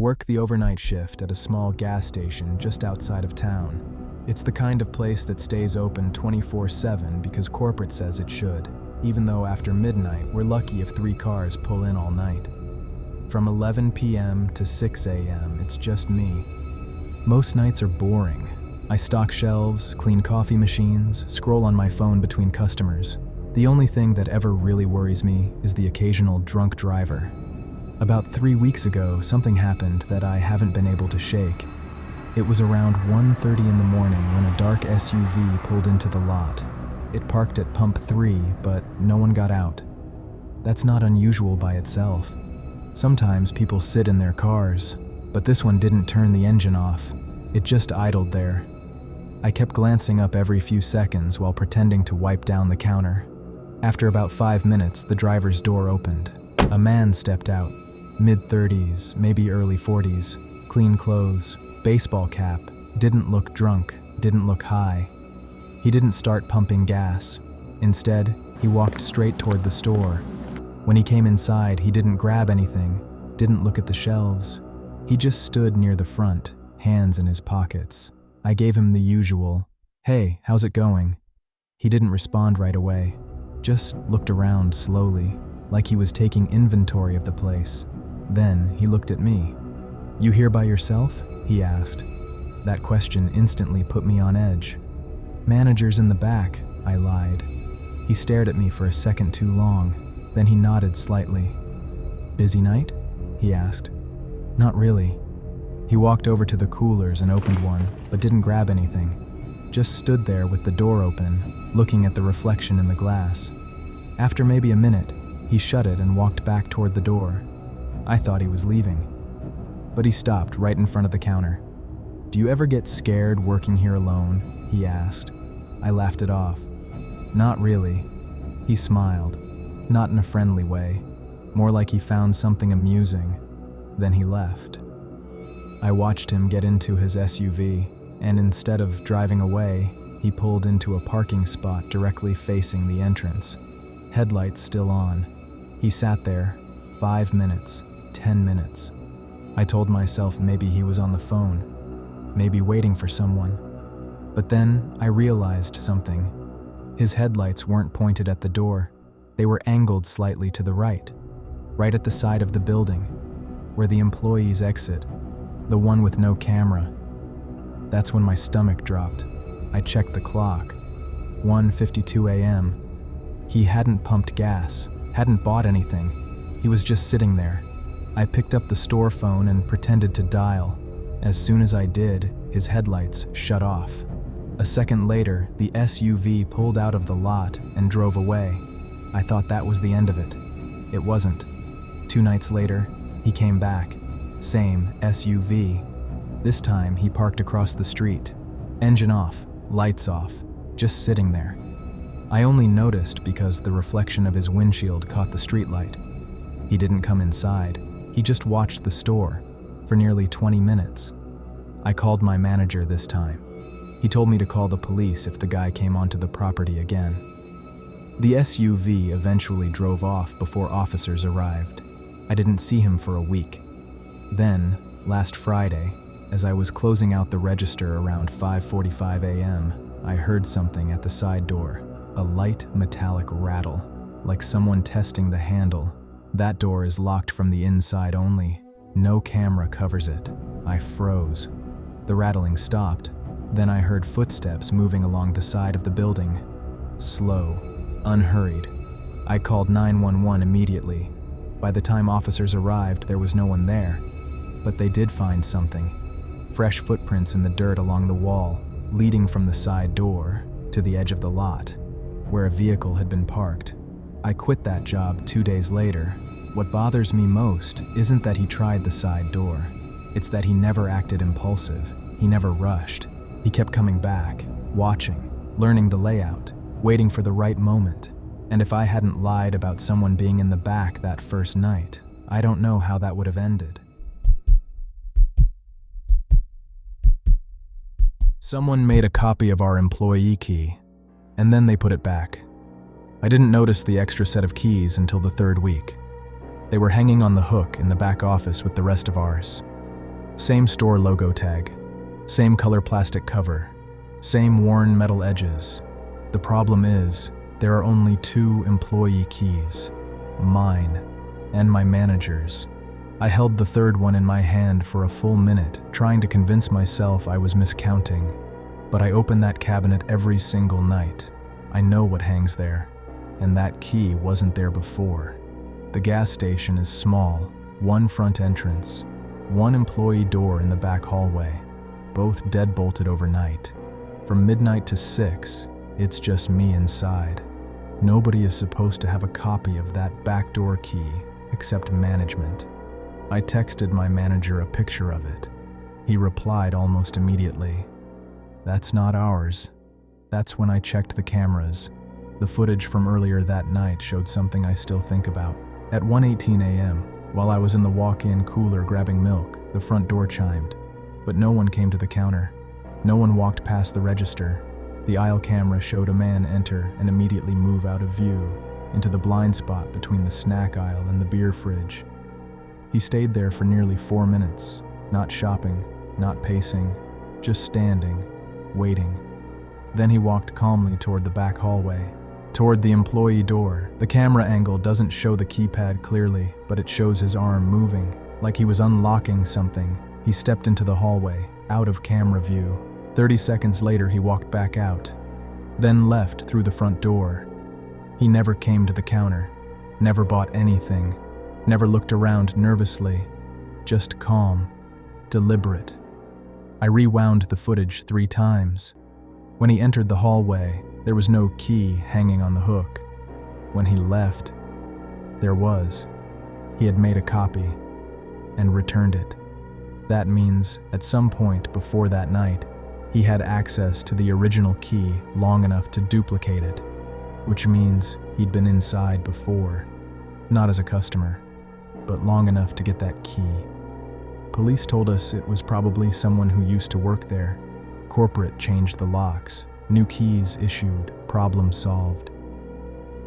work the overnight shift at a small gas station just outside of town. It's the kind of place that stays open 24/7 because corporate says it should, even though after midnight we're lucky if 3 cars pull in all night. From 11 p.m. to 6 a.m., it's just me. Most nights are boring. I stock shelves, clean coffee machines, scroll on my phone between customers. The only thing that ever really worries me is the occasional drunk driver. About 3 weeks ago, something happened that I haven't been able to shake. It was around 1:30 in the morning when a dark SUV pulled into the lot. It parked at pump 3, but no one got out. That's not unusual by itself. Sometimes people sit in their cars, but this one didn't turn the engine off. It just idled there. I kept glancing up every few seconds while pretending to wipe down the counter. After about 5 minutes, the driver's door opened. A man stepped out, mid-30s, maybe early 40s, clean clothes, baseball cap, didn't look drunk, didn't look high. He didn't start pumping gas. Instead, he walked straight toward the store. When he came inside, he didn't grab anything, didn't look at the shelves. He just stood near the front, hands in his pockets. I gave him the usual, "Hey, how's it going?" He didn't respond right away, just looked around slowly, like he was taking inventory of the place. Then he looked at me. "You here by yourself?" he asked. That question instantly put me on edge. "Manager's in the back," I lied. He stared at me for a second too long, then he nodded slightly. "Busy night?" he asked. "Not really." He walked over to the coolers and opened one, but didn't grab anything. Just stood there with the door open, looking at the reflection in the glass. After maybe a minute, he shut it and walked back toward the door. I thought he was leaving. But he stopped right in front of the counter. "Do you ever get scared working here alone?" he asked. I laughed it off. "Not really." He smiled, not in a friendly way, more like he found something amusing. Then he left. I watched him get into his SUV, and instead of driving away, he pulled into a parking spot directly facing the entrance. Headlights still on. He sat there, 5 minutes, 10 minutes. I told myself maybe he was on the phone, maybe waiting for someone. But then I realized something. His headlights weren't pointed at the door. They were angled slightly to the right at the side of the building, where the employees exit, the one with no camera. That's when my stomach dropped. I checked the clock. 1:52 a.m. He hadn't pumped gas, hadn't bought anything. He was just sitting there. I picked up the store phone and pretended to dial. As soon as I did, his headlights shut off. A second later, the SUV pulled out of the lot and drove away. I thought that was the end of it. It wasn't. 2 nights later, he came back. Same SUV. This time, he parked across the street. Engine off, lights off, just sitting there. I only noticed because the reflection of his windshield caught the streetlight. He didn't come inside. He just watched the store for nearly 20 minutes. I called my manager this time. He told me to call the police if the guy came onto the property again. The SUV eventually drove off before officers arrived. I didn't see him for a week. Then, last Friday, as I was closing out the register around 5:45 a.m., I heard something at the side door, a light metallic rattle, like someone testing the handle. That door is locked from the inside only. No camera covers it. I froze. The rattling stopped. Then I heard footsteps moving along the side of the building. Slow, unhurried. I called 911 immediately. By the time officers arrived, there was no one there. But they did find something. Fresh footprints in the dirt along the wall, leading from the side door to the edge of the lot, where a vehicle had been parked. I quit that job 2 days later. What bothers me most isn't that he tried the side door. It's that he never acted impulsive. He never rushed. He kept coming back, watching, learning the layout, waiting for the right moment. And if I hadn't lied about someone being in the back that first night, I don't know how that would have ended. Someone made a copy of our employee key, and then they put it back. I didn't notice the extra set of keys until the 3rd week. They were hanging on the hook in the back office with the rest of ours. Same store logo tag, same color plastic cover, same worn metal edges. The problem is, there are only 2 employee keys, mine and my manager's. I held the third one in my hand for a full minute, trying to convince myself I was miscounting. But I open that cabinet every single night. I know what hangs there, and that key wasn't there before. The gas station is small, 1 front entrance, 1 employee door in the back hallway, both dead-bolted overnight. From midnight to 6, it's just me inside. Nobody is supposed to have a copy of that backdoor key except management. I texted my manager a picture of it. He replied almost immediately, "That's not ours." That's when I checked the cameras. The footage from earlier that night showed something I still think about. At 1:18 a.m., while I was in the walk-in cooler grabbing milk, the front door chimed. But no one came to the counter. No one walked past the register. The aisle camera showed a man enter and immediately move out of view into the blind spot between the snack aisle and the beer fridge. He stayed there for nearly 4 minutes, not shopping, not pacing, just standing, waiting. Then he walked calmly toward the back hallway, toward the employee door. The camera angle doesn't show the keypad clearly, but it shows his arm moving, like he was unlocking something. He stepped into the hallway, out of camera view. 30 seconds later, he walked back out, then left through the front door. He never came to the counter, never bought anything, never looked around nervously, just calm, deliberate. I rewound the footage 3 times. When he entered the hallway, there was no key hanging on the hook. When he left, there was. He had made a copy and returned it. That means, at some point before that night, he had access to the original key long enough to duplicate it, which means he'd been inside before, not as a customer, but long enough to get that key. Police told us it was probably someone who used to work there. Corporate changed the locks, new keys issued, problem solved.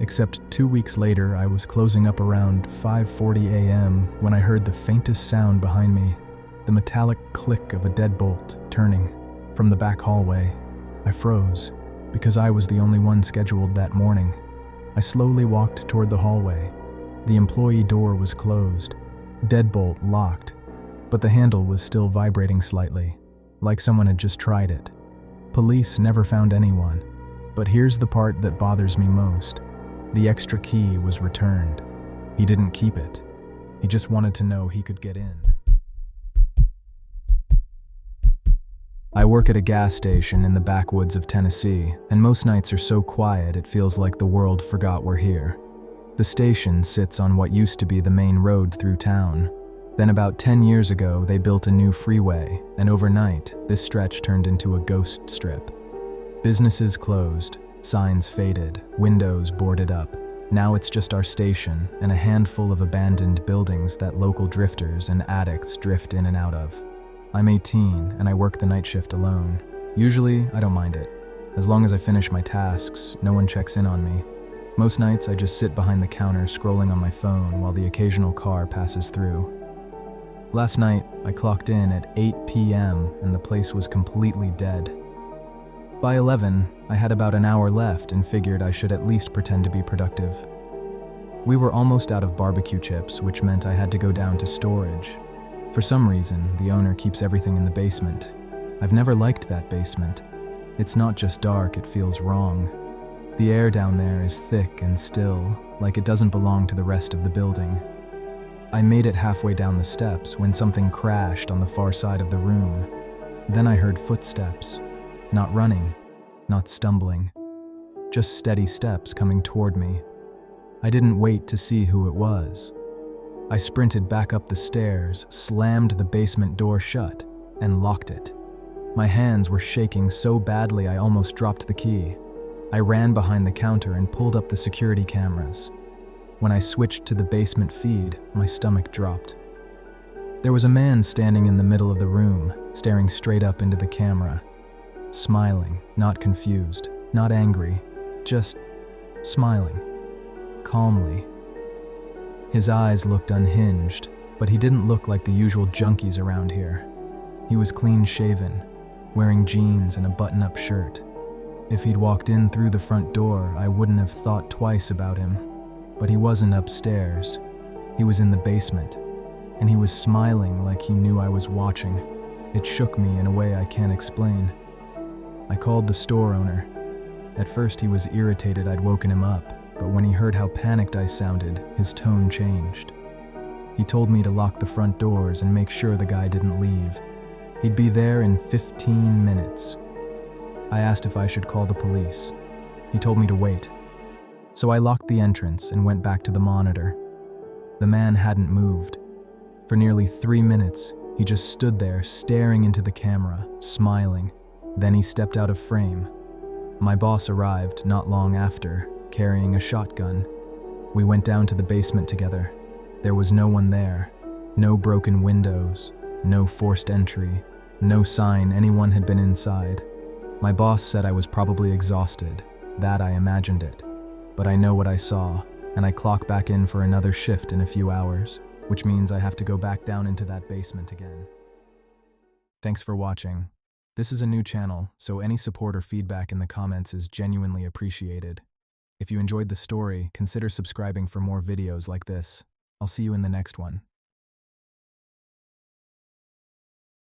Except 2 weeks later, I was closing up around 5:40 a.m. when I heard the faintest sound behind me, the metallic click of a deadbolt turning from the back hallway. I froze, because I was the only one scheduled that morning. I slowly walked toward the hallway. The employee door was closed, deadbolt locked, but the handle was still vibrating slightly, like someone had just tried it. Police never found anyone, but here's the part that bothers me most. The extra key was returned. He didn't keep it. He just wanted to know he could get in. I work at a gas station in the backwoods of Tennessee, and most nights are so quiet it feels like the world forgot we're here. The station sits on what used to be the main road through town. Then about 10 years ago, they built a new freeway, and overnight, this stretch turned into a ghost strip. Businesses closed, signs faded, windows boarded up. Now it's just our station and a handful of abandoned buildings that local drifters and addicts drift in and out of. I'm 18 and I work the night shift alone. Usually, I don't mind it. As long as I finish my tasks, no one checks in on me. Most nights, I just sit behind the counter scrolling on my phone while the occasional car passes through. Last night, I clocked in at 8 p.m. and the place was completely dead. By 11, I had about an hour left and figured I should at least pretend to be productive. We were almost out of barbecue chips, which meant I had to go down to storage. For some reason, the owner keeps everything in the basement. I've never liked that basement. It's not just dark, it feels wrong. The air down there is thick and still, like it doesn't belong to the rest of the building. I made it halfway down the steps when something crashed on the far side of the room. Then I heard footsteps. Not running, not stumbling, just steady steps coming toward me. I didn't wait to see who it was. I sprinted back up the stairs, slammed the basement door shut, and locked it. My hands were shaking so badly I almost dropped the key. I ran behind the counter and pulled up the security cameras. When I switched to the basement feed, my stomach dropped. There was a man standing in the middle of the room, staring straight up into the camera. Smiling, not confused, not angry, just smiling, calmly. His eyes looked unhinged, but he didn't look like the usual junkies around here. He was clean-shaven, wearing jeans and a button-up shirt. If he'd walked in through the front door, I wouldn't have thought twice about him. But he wasn't upstairs. He was in the basement, and he was smiling like he knew I was watching. It shook me in a way I can't explain. I called the store owner. At first he was irritated I'd woken him up, but when he heard how panicked I sounded, his tone changed. He told me to lock the front doors and make sure the guy didn't leave. He'd be there in 15 minutes. I asked if I should call the police. He told me to wait. So I locked the entrance and went back to the monitor. The man hadn't moved. For nearly 3 minutes, he just stood there staring into the camera, smiling. Then he stepped out of frame. My boss arrived not long after, carrying a shotgun. We went down to the basement together. There was no one there. No broken windows, no forced entry, no sign anyone had been inside. My boss said I was probably exhausted, that I imagined it. But I know what I saw, and I clock back in for another shift in a few hours, which means I have to go back down into that basement again. Thanks for watching. This is a new channel, so any support or feedback in the comments is genuinely appreciated. If you enjoyed the story, consider subscribing for more videos like this. I'll see you in the next one.